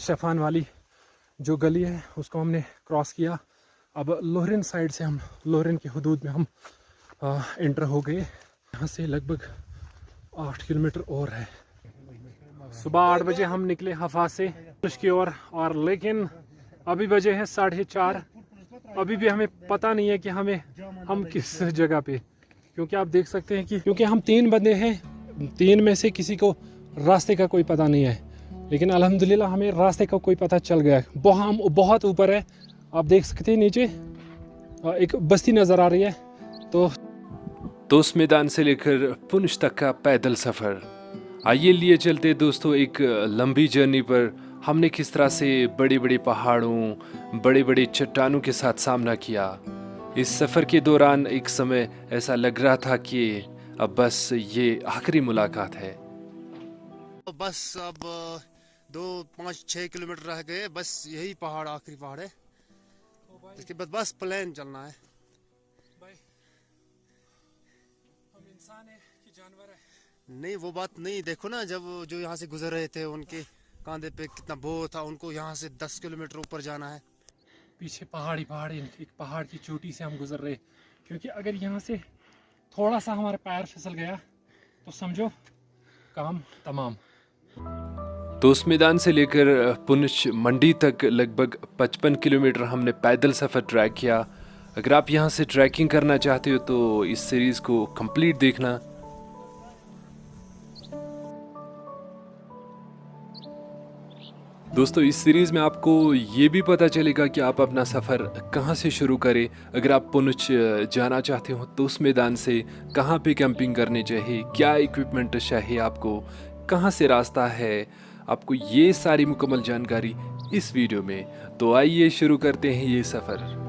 शफान वाली जो गली है उसको हमने क्रॉस किया। अब लोहरिन साइड से हम लोहरिन के हदूद में हम एंटर हो गए। यहाँ से लगभग 8 किलोमीटर और है। सुबह 8 बजे हम निकले हफा से पुनछ की ओर और लेकिन अभी बजे हैं 4:30। अभी भी हमें पता नहीं है कि हम किस जगह पे, क्योंकि आप देख सकते हैं कि क्योंकि हम 3 बंदे हैं, 3 में से किसी को रास्ते का कोई पता नहीं है, लेकिन अल्हम्दुलिल्लाह हमें रास्ते का कोई पता चल गया है। हम बहुत ऊपर है, आप देख सकते हैं नीचे एक बस्ती नज़र आ रही है। तो उस मैदान से लेकर पुंछ तक का पैदल सफ़र, आइए लिए चलते दोस्तों एक लंबी जर्नी पर। हमने किस तरह से बड़े बड़े पहाड़ों, बड़े बड़े चट्टानों के साथ सामना किया। इस सफ़र के दौरान एक समय ऐसा लग रहा था कि अब बस ये आखिरी मुलाकात है। बस अब 2-5-6 किलोमीटर रह गए, बस यही पहाड़ आखिरी पहाड़ है, इसके बाद बस प्लेन चलना है। भाई हम इंसान है कि जानवर है? नहीं वो बात नहीं, देखो ना जब जो यहाँ से गुजर रहे थे उनके कांधे पे कितना बोझ था, उनको यहाँ से 10 किलोमीटर ऊपर जाना है। पीछे पहाड़ी एक पहाड़ की चोटी से हम गुजर रहे, क्योंकि अगर यहाँ से थोड़ा सा हमारा पैर फिसल गया तो समझो काम तमाम। तो उस मैदान से लेकर पुंछ मंडी तक लगभग 55 किलोमीटर हमने पैदल सफ़र ट्रैक किया। अगर आप यहाँ से ट्रैकिंग करना चाहते हो तो इस सीरीज़ को कंप्लीट देखना। दोस्तों इस सीरीज़ में आपको ये भी पता चलेगा कि आप अपना सफ़र कहाँ से शुरू करें। अगर आप पुंछ जाना चाहते हो तो उस मैदान से कहाँ पे कैंपिंग करनी चाहिए, क्या इक्विपमेंट चाहिए आपको, कहाँ से रास्ता है, आपको ये सारी मुकम्मल जानकारी इस वीडियो में। तो आइए शुरू करते हैं ये सफ़र।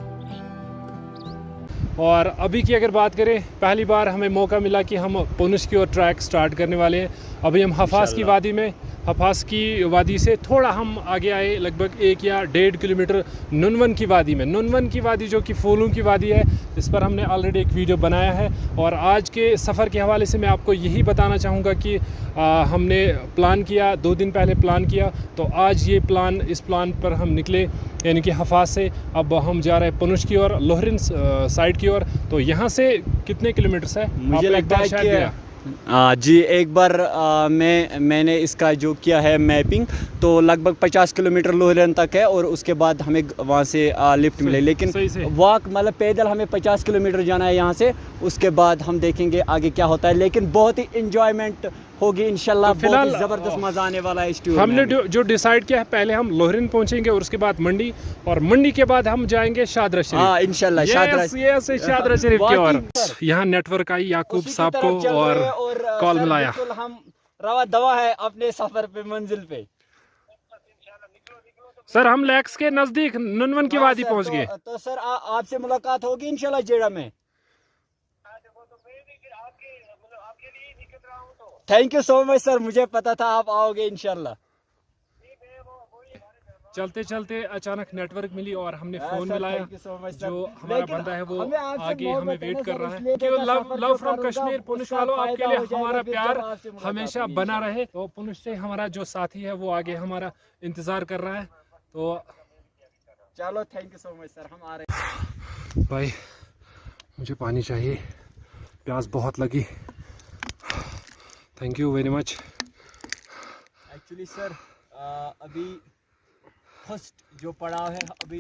और अभी की अगर बात करें, पहली बार हमें मौका मिला कि हम पुंछ की ओर ट्रैक स्टार्ट करने वाले हैं। अभी हम हफास की वादी से थोड़ा हम आगे आए, लगभग 1 या 1.5 किलोमीटर नुनवन की वादी में। नुनवन की वादी जो कि फूलों की वादी है, इस पर हमने ऑलरेडी एक वीडियो बनाया है। और आज के सफ़र के हवाले से मैं आपको यही बताना चाहूँगा कि हमने प्लान किया, 2 दिन पहले प्लान किया, तो आज इस प्लान पर हम निकले, यानी कि हफास से अब हम जा रहे हैं पुंछ की ओर, लोहरिन साइड की ओर। तो यहाँ से कितने किलोमीटर है? मुझे लगता है कि जी एक बार मैंने इसका जो किया है मैपिंग, तो लगभग 50 किलोमीटर लोहरिन तक है और उसके बाद हमें वहाँ से लिफ्ट मिले। लेकिन वॉक मतलब पैदल हमें 50 किलोमीटर जाना है यहाँ से, उसके बाद हम देखेंगे आगे क्या होता है। लेकिन बहुत ही इंजॉयमेंट होगी इंशाल्लाह, तो बहुत ही ज़बरदस्त मज़ा आने वाला है इस टूर में। हमने जो डिसाइड किया है, पहले हम लोहरिन पहुंचेंगे और उसके बाद मंडी, और मंडी के बाद हम जाएंगे शादरा शरीफ। हाँ इंशाल्लाह शादरा शरीफ की ओर। यहाँ नेटवर्क आई याकूब साहब को और कॉल मिलाया। हम रवा दवा है अपने सफर पे, मंजिल पे। सर हम लैक्स के नजदीक नुनवन की वादी पहुंच गए। तो सर आपसे मुलाकात होगी इंशाल्लाह जेड़ा में। Thank you so much sir, मुझे पता था आप आओगे इंशाल्लाह। चलते चलते अचानक नेटवर्क मिली और हमने फोन मिलाया। जो हमारा बंदा है वो आगे हमें वेट कर रहा है। कि लव फ्रॉम कश्मीर, पुंछ वालों, आपके लिए हमारा प्यार हमेशा बना रहे। तो पुंछ से हमारा जो साथी है वो आगे हमारा इंतजार कर रहा है। तो चलो thank you so much sir, हम आ रहे हैं। भाई मुझे पानी चाहिए, प्यास बहुत लगी। Thank you very much. Actually sir अभी फर्स्ट जो पड़ाव है अभी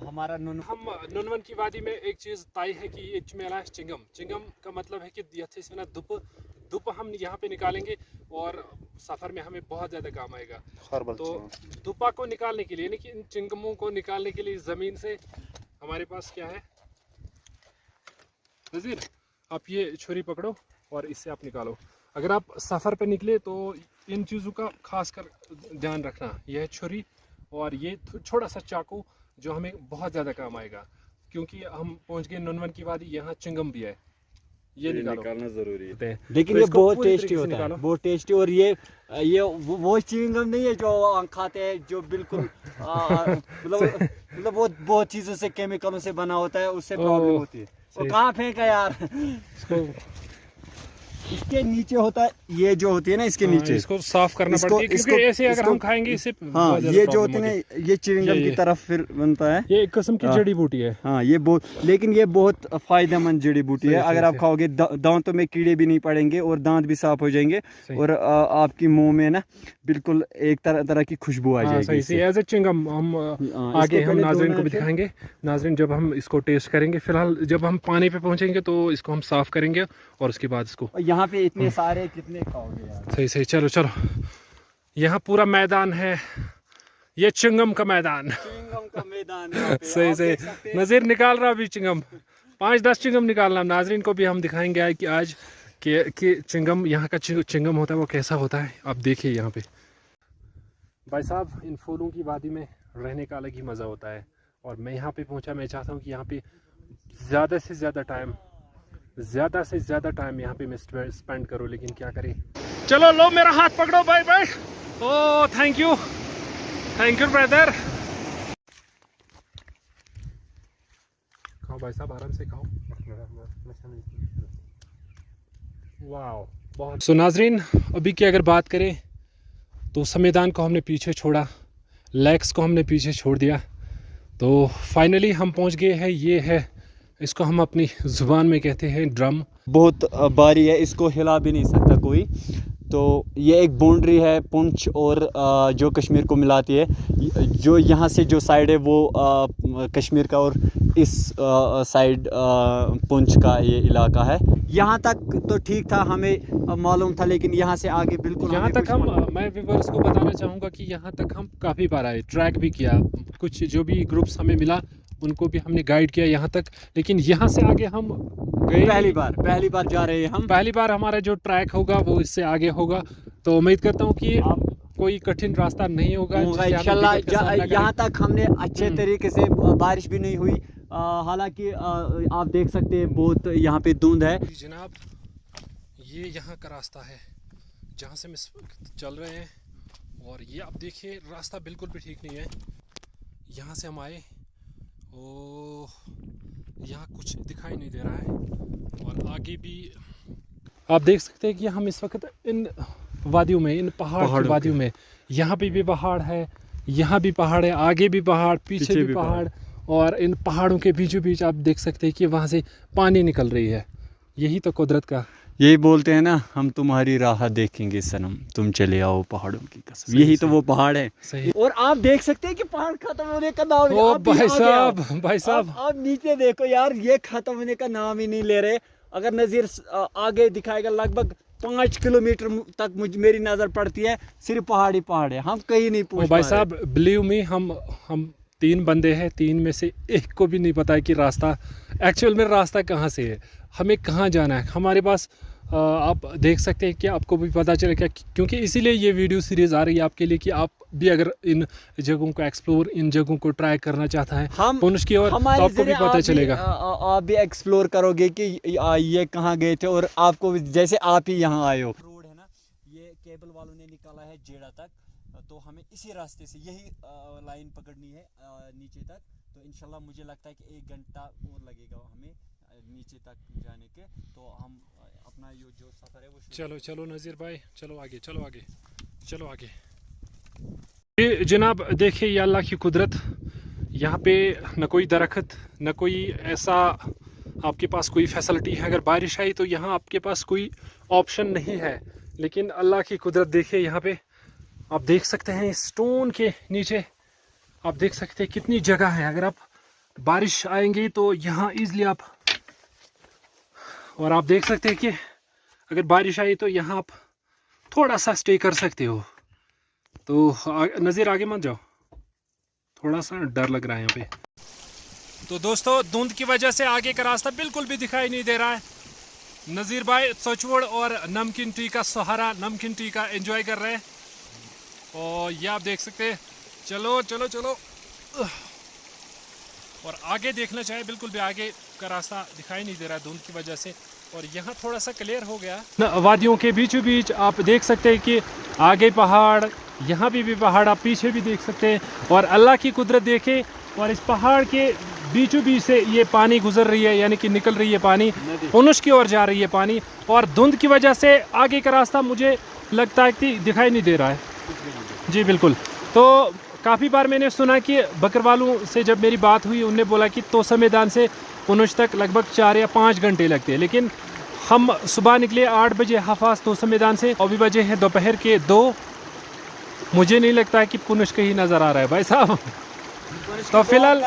हमारा हम नुनवन की वादी में एक चीज़ तय है कि ये मेला है चिंगम का मतलब है कि धुप हम यहाँ पे निकालेंगे और सफ़र में हमें बहुत ज़्यादा काम आएगा। तो धुपा को निकालने के लिए, यानी कि इन चिंगमों को निकालने के लिए ज़मीन से हमारे पास क्या है नज़ीर, आप ये छुरी पकड़ो और इससे आप निकालो। अगर आप सफ़र पे निकले तो इन चीज़ों का खास कर ध्यान रखना। यह है छुरी और ये छोटा सा चाकू जो हमें बहुत ज़्यादा काम आएगा, क्योंकि हम पहुंच गए नुनवन की वादी, यहाँ चिंगम भी है। ये निकालना ज़रूरी है, लेकिन ये बहुत टेस्टी होता है, बहुत टेस्टी। और ये वो चिंगम नहीं है जो खाते हैं, जो बिल्कुल मतलब वो बहुत चीज़ों से, केमिकलों से बना होता है, उससे प्रॉब्लम होती है। वो कहाँ फेंका यार इसके नीचे होता है, ये जो होती है ना इसके नीचे, इसको साफ करना इसको- पड़ता है क्योंकि इसको- ऐसे अगर इसको- हम खाएंगे इससे हाँ बहुत ज़्यादा ये जो problem होते हैं होगी। ना, ये च्युइंगम ये- की तरफ फिर बनता है। ये एक किस्म की हाँ। जड़ी बूटी है। हाँ ये बहुत, लेकिन ये बहुत फायदेमंद जड़ी बूटी है। सही, अगर सही, आप सही। खाओगे दांतों में कीड़े भी नहीं पड़ेंगे और दांत भी साफ हो जाएंगे, सही। और आपकी मुंह में ना बिल्कुल एक तरह की खुशबू आ हाँ जाएगी सही इससे। सही, एज ए चिंगम हम हाँ, आगे इसको हम पहले नाजरीन धोना को भी है फिर। दिखाएंगे। नाजरीन जब हम इसको टेस्ट करेंगे, फिलहाल जब हम पानी पे पहुंचेंगे तो इसको हम साफ करेंगे और उसके बाद इसको और यहाँ पे इतने सारे कितने खाओगे यार। सही सही। चलो चलो, यहाँ पूरा मैदान है, ये चिंगम का मैदान। च्युइंगम का मैदान यहाँ पे, सही आप सही, देख सकते हैं। नज़ीर निकाल रहा अभी चिंगम, 5-10 चिंगम निकालना। नाजरीन को भी हम दिखाएंगे कि आज कि चिंगम, यहाँ का चिंगम होता है वो कैसा होता है। आप देखिए यहाँ पे भाई साहब, इन फूलों की वादी में रहने का अलग ही मज़ा होता है। और मैं यहाँ पे पहुँचा, मैं चाहता हूँ कि यहाँ पे ज़्यादा से ज़्यादा टाइम यहाँ पे मैं स्पेंड करूँ, लेकिन क्या करें। चलो लो मेरा हाथ पकड़ो भाई भाई। ओ थैंक यू ब्रदर। खाओ भाई साहब, आराम से खाओ। वाह बहुत। सो नाजरीन, अभी की अगर बात करें तो संविधान को हमने पीछे छोड़ा, लेग्स को हमने पीछे छोड़ दिया, तो फाइनली हम पहुंच गए हैं। ये है, इसको हम अपनी ज़ुबान में कहते हैं ड्रम। बहुत भारी है, इसको हिला भी नहीं सकता कोई। तो ये एक बाउंड्री है पुंछ और जो कश्मीर को मिलाती है। जो यहाँ से जो साइड है वो कश्मीर का, और इस साइड पुंछ का ये इलाका है। यहाँ तक तो ठीक था, हमें मालूम था, लेकिन यहाँ से आगे बिल्कुल यहाँ हमें तक कुछ हम, मालूम- मैं व्यूअर्स को बताना चाहूँगा कि यहाँ तक हम काफ़ी बार आए, ट्रैक भी किया, कुछ जो भी ग्रुप्स हमें मिला उनको भी हमने गाइड किया यहाँ तक, लेकिन यहाँ से आगे हम गए पहली बार जा रहे हैं हम। पहली बार हमारा जो ट्रैक होगा वो इससे आगे होगा। तो उम्मीद करता हूँ कि कोई कठिन रास्ता नहीं होगा जिससे हमें इंशाल्लाह। दिक्कत का सामना करना- यहाँ तक हमने अच्छे तरीके से, बारिश भी नहीं हुई। हालांकि आप देख सकते हैं बहुत यहाँ पे धुंध है। जनाब, ये यहाँ का रास्ता है जहाँ से हम इस वक्त चल रहे हैं, और ये आप देखिए रास्ता बिल्कुल भी ठीक नहीं है। यहाँ से हम आए, ओ यहाँ कुछ दिखाई नहीं दे रहा है, और आगे भी आप देख सकते हैं कि हम इस वक्त इन वादियों में, इन पहाड़ की वादियों में, यहाँ पे भी पहाड़ है, यहाँ भी पहाड़ है, आगे भी पहाड़, पीछे भी पहाड़, और इन पहाड़ों के बीचों बीच आप देख सकते हैं कि वहाँ से पानी निकल रही है। यही तो कुदरत का, यही बोलते हैं ना, हम तुम्हारी राह देखेंगे सनम, तुम चले आओ पहाड़ों की कसम। यही तो वो पहाड़ है। सही। और आप देख सकते हैं कि पहाड़ खत्म होने का नाम ओ आप भी भाई आगे आओ। साहब आप नीचे देखो यार, ये खत्म होने का नाम ही नहीं ले रहे। अगर नज़ीर आगे दिखाएगा, लगभग 5 किलोमीटर तक मेरी नज़र पड़ती है, सिर्फ पहाड़ ही पहाड़ है, हम कहीं नहीं पहुंच भाई पा रहे। साहब बिलीव मी, हम 3 बंदे हैं, 3 में से एक को भी नहीं पता है कि रास्ता, एक्चुअल में रास्ता कहाँ से है, हमें कहाँ जाना है। हमारे पास आप देख सकते हैं कि आपको भी पता चलेगा, क्योंकि इसीलिए ये वीडियो सीरीज़ आ रही है आपके लिए कि आप भी अगर इन जगहों को एक्सप्लोर, इन जगहों को ट्राई करना चाहता है हम पुंछ की, और तो हमारे आपको भी ज़रिए पता चलेगा। आप भी एक्सप्लोर करोगे कि ये कहाँ गए थे, और आपको भी, जैसे आप ही यहाँ आए हो। रोड है ना, ये केबल वालों ने निकाला है जेड़ा तक, तो हमें इसी रास्ते से यही लाइन पकड़नी है नीचे तक। तो इंशाल्लाह मुझे लगता है कि 1 घंटा और लगेगा हमें नीचे तक जाने के। तो हम अपना जो सफ़र है वो चलो चलो नज़ीर भाई, चलो आगे, चलो आगे, चलो आगे। ये जनाब देखिए, ये अल्लाह की कुदरत, यहाँ पे न कोई दरख्त, न कोई ऐसा आपके पास कोई फैसिलिटी है। अगर बारिश आई तो यहाँ आपके पास कोई ऑप्शन नहीं है, लेकिन अल्लाह की कुदरत देखिए। यहाँ पे आप देख सकते हैं स्टोन के नीचे, आप देख सकते हैं कितनी जगह है। अगर आप बारिश आएंगी तो यहाँ ईजिली आप, और आप देख सकते हैं कि अगर बारिश आई तो यहाँ आप थोड़ा सा स्टे कर सकते हो। तो नज़ीर आगे मत जाओ, थोड़ा सा डर लग रहा है यहाँ पे। तो दोस्तों, धुंध की वजह से आगे का रास्ता बिल्कुल भी दिखाई नहीं दे रहा है। नज़ीर भाई सचवड़ और नमकीन टी का सहारा, नमकीन टी का एंजॉय कर रहे हैं, और ये आप देख सकते हैं। चलो चलो चलो, और आगे देखना चाहिए, बिल्कुल भी आगे का रास्ता दिखाई नहीं दे रहा है धुंध की वजह से। और यहाँ थोड़ा सा क्लियर हो गया। वादियों के बीचों बीच आप देख सकते हैं कि आगे पहाड़, यहाँ भी पहाड़, आप पीछे भी देख सकते हैं। और अल्लाह की कुदरत देखें, और इस पहाड़ के बीचों बीच से ये पानी गुजर रही है, यानी कि निकल रही है पानी, पुनुष की ओर जा रही है पानी। और धुंध की वजह से आगे का रास्ता मुझे लगता है कि दिखाई नहीं दे रहा है। जी बिल्कुल। तो काफ़ी बार मैंने सुना कि बकरवालों से जब मेरी बात हुई, उनने बोला कि तोसा मैदान से पुनुष तक लगभग 4 या 5 घंटे लगते हैं। लेकिन हम सुबह निकले 8 बजे हफाज तोसा मैदान से, अभी बजे हैं दोपहर के 2। मुझे नहीं लगता है कि पुनुष कहीं नज़र आ रहा है भाई साहब। तो फिलहाल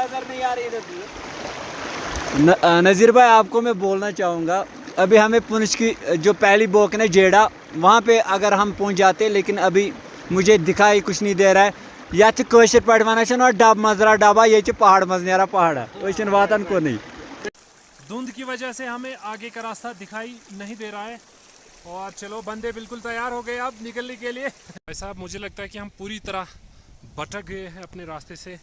नज़ीर भाई, आपको मैं बोलना चाहूँगा, अभी हमें पुंछ की जो पहली बोक ने जेड़ा, वहाँ पे अगर हम पहुँच जाते, लेकिन अभी मुझे दिखाई कुछ नहीं दे रहा है। या कशर पे वन डब मजरा डबा, ये पहाड़ मज नेरा पहाड़ है वातन को नहीं। धुंध की वजह से हमें आगे का रास्ता दिखाई नहीं दे रहा है। और चलो, बंदे बिल्कुल तैयार हो गए अब निकलने के लिए। भाई साहब, मुझे लगता है कि हम पूरी तरह भटक गए हैं अपने रास्ते से।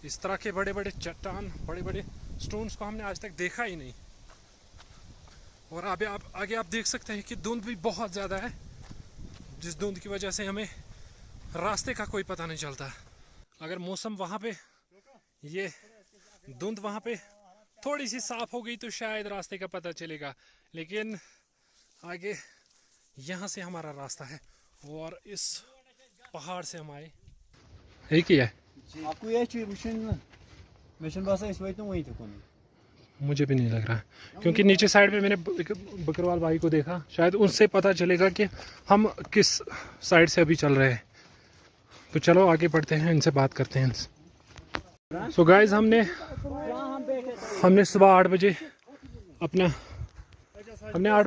इस तरह के बड़े बड़े चट्टान, बड़े बड़े स्टोन्स को हमने आज तक देखा ही नहीं। और आगे आप देख सकते हैं कि धुंध भी बहुत ज़्यादा है, जिस धुंध की वजह से हमें रास्ते का कोई पता नहीं चलता। अगर मौसम वहाँ पे, ये धुंध वहाँ पे थोड़ी सी साफ हो गई तो शायद रास्ते का पता चलेगा। लेकिन आगे यहाँ से हमारा रास्ता है और इस पहाड़ से हम आए। एक ही है। आपको ये मिशन बस इस वक्त वहीं तक मुझे भी नहीं लग रहा है, क्योंकि नीचे साइड पे मैंने बकरवाल भाई को देखा, शायद उनसे पता चलेगा कि हम किस साइड से अभी चल रहे हैं। तो चलो आगे बढ़ते हैं, इनसे बात करते हैं। सो गाइस, हमने सुबह 8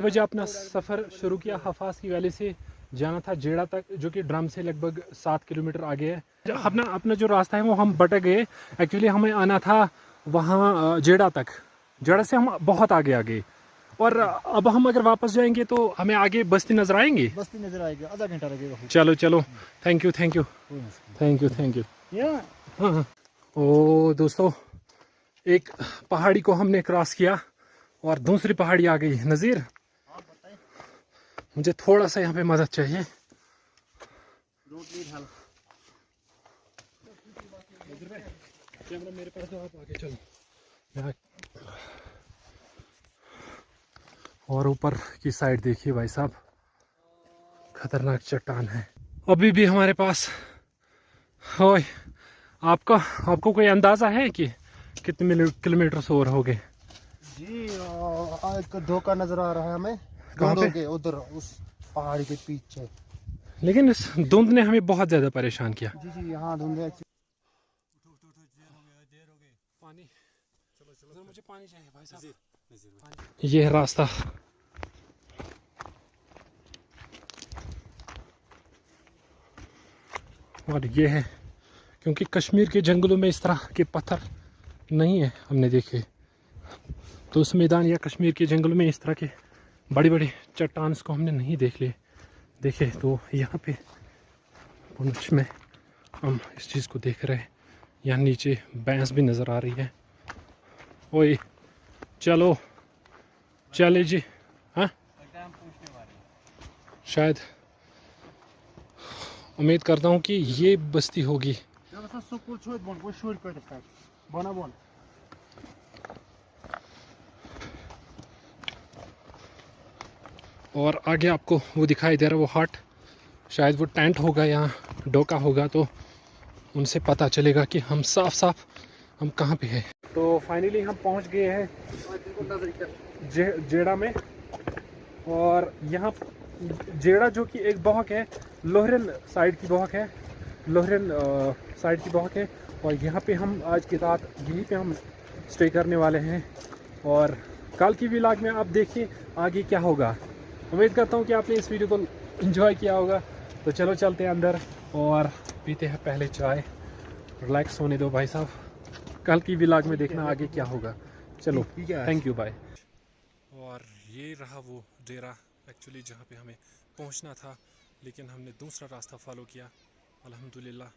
बजे अपना सफ़र शुरू किया। हफाज की वैली से जाना था जेड़ा तक, जो कि ड्रम से लगभग 7 किलोमीटर आगे है। अपना जो रास्ता है वो हम भटक गए। एक्चुअली हमें आना था वहाँ जेड़ा तक, जेड़ा से हम बहुत आगे आ गए। और अब हम अगर वापस जाएंगे तो हमें आगे बस्ती नजर आएंगी। आधा घंटा लगेगा। चलो, थैंक यू। हाँ। ओ दोस्तों, एक पहाड़ी को हमने क्रॉस किया और दूसरी पहाड़ी आ गई। नज़ीर, मुझे थोड़ा सा यहाँ पे मदद चाहिए। कैमरा मेरे पास, आप आगे चलो। और ऊपर की साइड देखिए भाई साहब, खतरनाक चट्टान है। अभी भी हमारे पास ओए, आपको कोई अंदाजा है कि कितने किलोमीटर से और हो गए? जी, एक धोखा नजर आ रहा है हमें। कहाँ पे? उधर उस पहाड़ी के पीछे। लेकिन इस धुंध ने हमें बहुत ज्यादा परेशान किया। जी, यहाँ धुंध है। पानी, चलो मुझे पानी चाहिए भाई साहब। ये है रास्ता। और ये है, क्योंकि कश्मीर के जंगलों में इस तरह के पत्थर नहीं है हमने देखे, तो उस मैदान या कश्मीर के जंगलों में इस तरह के बड़ी बड़ी चट्टान को हमने नहीं देखे। तो यहाँ पे पुंछ में हम इस चीज़ को देख रहे हैं। यहाँ नीचे भैंस भी नज़र आ रही है। ओए चले जी। हाँ, शायद उम्मीद करता हूँ कि ये बस्ती होगी। और आगे आपको वो दिखाई दे रहा है, वो हट, शायद वो टेंट होगा, यहाँ डोका होगा, तो उनसे पता चलेगा कि हम साफ हम कहाँ पे हैं। तो फाइनली हम पहुँच गए हैं जेड़ा में। और यहाँ जेड़ा जो कि एक बहक है, लोहरन साइड की बहक है, और यहाँ पे हम आज की रात यहीं पे हम स्टे करने वाले हैं। और कल की व्लॉग में आप देखिए आगे क्या होगा। उम्मीद करता हूँ कि आपने इस वीडियो को एंजॉय किया होगा। तो चलो चलते हैं अंदर और पीते हैं पहले चाय, रिलैक्स होने दो भाई साहब। कल की व्लॉग में देखना आगे क्या होगा। चलो, थैंक यू, बाय। और ये रहा वो डेरा एक्चुअली जहाँ पे हमें पहुँचना था, लेकिन हमने दूसरा रास्ता फॉलो किया। अल्हम्दुलिल्लाह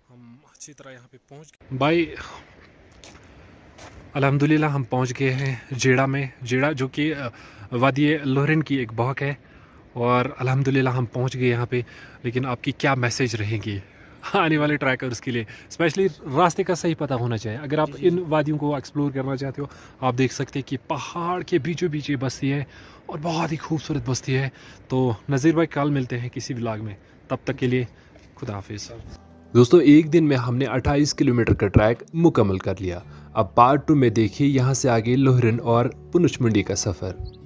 हम अच्छी तरह यहाँ पे पहुँच गए भाई। अल्हम्दुलिल्लाह हम पहुँच गए हैं जेड़ा में। जेड़ा जो कि वादी लोहरन की एक बहक है। और अल्हम्दुलिल्लाह हम पहुँच गए यहाँ पे। लेकिन आपकी क्या मैसेज रहेगी आने वाले ट्रैकर्स के लिए, स्पेशली रास्ते का सही पता होना चाहिए। अगर आप इन वादियों को एक्सप्लोर करना चाहते हो, आप देख सकते हैं कि पहाड़ के बीचों बीच ये बस्ती है और बहुत ही खूबसूरत बस्ती है। तो नज़ीर भाई, कल मिलते हैं किसी व्लॉग में, तब तक के लिए खुदा हाफिज़। दोस्तों, एक दिन में हमने 28 किलोमीटर का ट्रैक मुकम्मल कर लिया। अब पार्ट 2 में देखिए यहाँ से आगे लोहरन और पुनुच मंडी का सफ़र।